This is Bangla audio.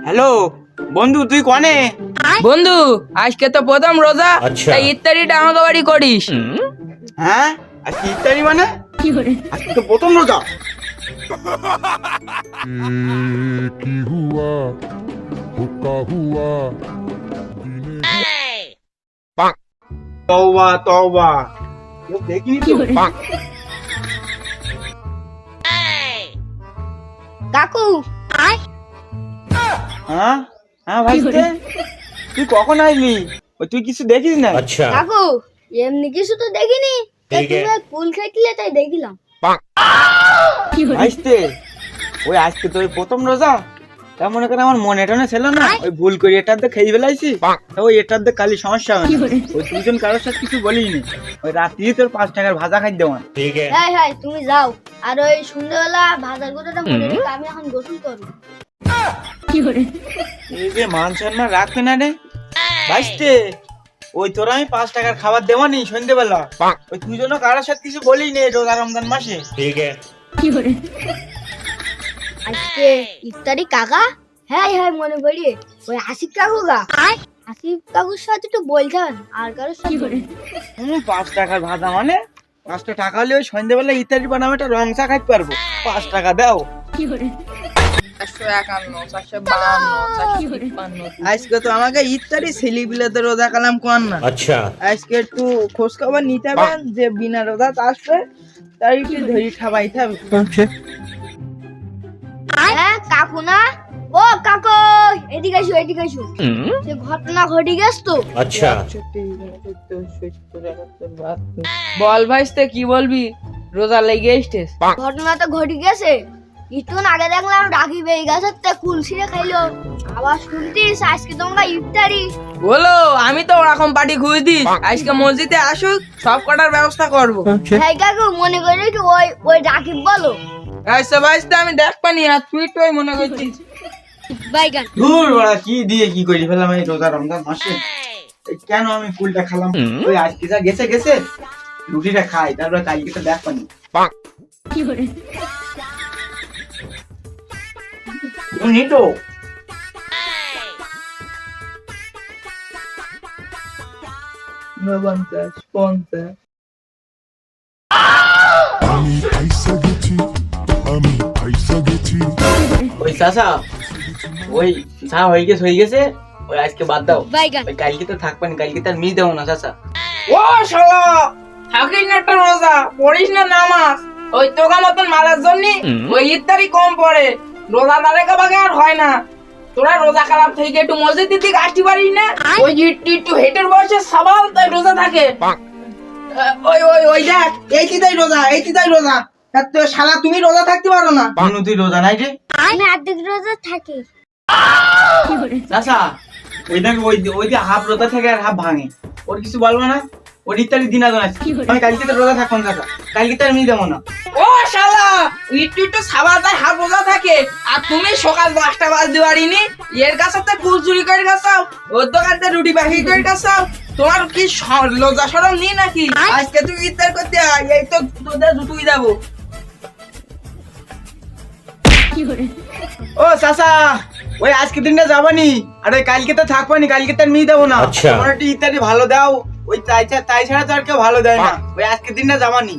হ্যালো বন্ধু, তুই কনে? বন্ধু আজকে তো প্রথম রোজা, তাই ইফতারিটা আমাকে বাড়ি করিস। হ্যাঁ, আজকে ইফতারি মানে? আজকে তো প্রথম রোজা। কি হুয়া হুকা হুয়া তওবা তওবা, কেউ দেখিনি তো। কাকু হ্যাঁ হ্যাঁ ভাইস্তে, তুই কখন আসলি? তুই কিছু দেখিস না? কাকু এমনি কিছু তো দেখিনি, তুমি কুল খাইছিলে তাই দেখিলাম। ভাইস্তে, ওই আজকে তো ওই প্রথম রোজা, তা মনে করে আমার মনে টনে ছিল না, ওই ভুল করে এটার দিয়ে খেয়ে ফেলাইছি। ওই এটার দিয়ে কালি সমস্যা হয় না। ওই দুজন কারোর সাথে কিছু বলিনি। ওই রাত্রি তোর 5 টাকার ভাজা খাই দেওয়ান। হ্যাঁ হ্যাঁ তুমি যাও, আর ওই সন্ধ্যাবেলা ভাজার কথাটা মনে রেখে আমি এখন গোসল করবো। এই যে মান সম্মান রাখবে না রে ভাইস্তে। ওই তোর আমি 5 টাকার খাবার দেওয়ানি সন্ধ্যেবেলা। ওই দুজনও কারোর সাথে কিছু বলিনি রোজা রমজান মাসে। আজকে ইফতারি কাকা? হ্যাঁ হ্যাঁ মনে পড়ি, ওই আসিফ কাকু গা। আসিফ কাকুর সাথে একটু বলছেন, আর কারোর সাথে 5 টাকার ভাজা মানে 5 টাকা হলে ওই সন্ধ্যেবেলা ইত্যাদি বানাবে, একটা রংচা খাইতে পারবো। 5 টাকা দাও। 451, 452, 453। আজকে তো আমাকে ইফতারি ছেলেপিলেতে রোজা কালাম কর না। আজকে একটু খোঁজ খবর নিতে হবে, যে বিনা রোজা আসবে তাই একটু ধরি খাওয়াইতে হবে। হ্যাঁ কাকু না? ও কাকু এদিকে আসো, এদিকে আসো। যে ঘটনা ঘটে গেছে তো। বল ভাইস্তে, কি বলবি? রোজা লেগে এসছিস? ঘটনা তো ঘটে গেছে। কিছুক্ষণ আগে দেখলাম রাখি বেয়ে গেছে, কুল ছিঁড়ে খাইলো। আবার শুনতিস আজকে তোমরা ইফতারি। বলো, আমি তো ওরকম পার্টি খুঁজছি। আজকে মসজিদে আসুক, সব কটার ব্যবস্থা করবো। হ্যাঁ কাকু মনে করি কি ওই ওই রাকিব বলো। আচ্ছা ভাইস্তে, আমি দেখ পানি, আর তুই তো মনে করছিস। বাইগান ধুর বাড়া, কি দিয়ে কি করে ফেলাম এই রোজা রমজান মাসে। এই কেন আমি ফুলটা খেলাম? ওই আজকে যা গেছে গেছে, রুটিটা খাই, তারপরে কালকে তো দেখ পানি। নিতো আমি পয়সা গেছি আমি পয়সা গেছি ওই চাচা, ওই চা হয়ে গেছে। ওই আজকে বাদ দাও, বাইগান ওই কালকে তো থাকবেন, কালকে তার মিস দেবো না চাচা। ও শালা, থাকিস না একটা রোজা, পড়িস না নামাজ। ওই তোকা মতন মারার জন্য ওই ইফতারি কম পড়ে, রোজা দাঁড়াকে বাগে আর হয় না। তোরা রোজা খারাপ থেকে একটু মসজিদের দিকে আসতে পারিস না? ওই একটু হেঁটের বয়সে সবাল তাই রোজা থাকে। ওই ওই ওই দেখ, এইটিটাই রোজা, এইটিটাই রোজা। আর তো শালা তুমি রোজা থাকতে পারো না। ভানু তুই রোজা নাই রে? আমি অর্ধেক রোজা থাকি। চাচা, ওই দেখ, ওই যে হাফ রোজা থাকে আর হাফ ভাঙে, ওর কিছু বলবো না? ওর ইত্যাদি দিন আগে আছে। আমি কালকে তো রোজা থাকবো না চাচা, কালকে তার মিস দেবো না। ও শালা, একটু সাবাল তাই হাফ রোজা থাকে, আর তুমি সকাল 10টা বাজতে পারিনি। এর কাছে তো কুল চুরি করে খাচ্ছাও, ওর দোকানতে রুটি বাকি করে খাচ্ছাও। তোমার কি লজ্জা শরম নেই নাকি? আজকে তুই ইফতার করতে আয়, এই তো তোদের দুটোই যাবো। ও চাচা, ওই আজকে দিনটা যাবানি, আর ওই কালকে তো থাকবানি, কালকে তার মিস দেবো না। তোমার একটু ইত্যাদি ভালো দাও, ওই তাই ছাড়া তো আর কেউ ভালো দেয় না। ওই আজকে দিনটা যাবানি।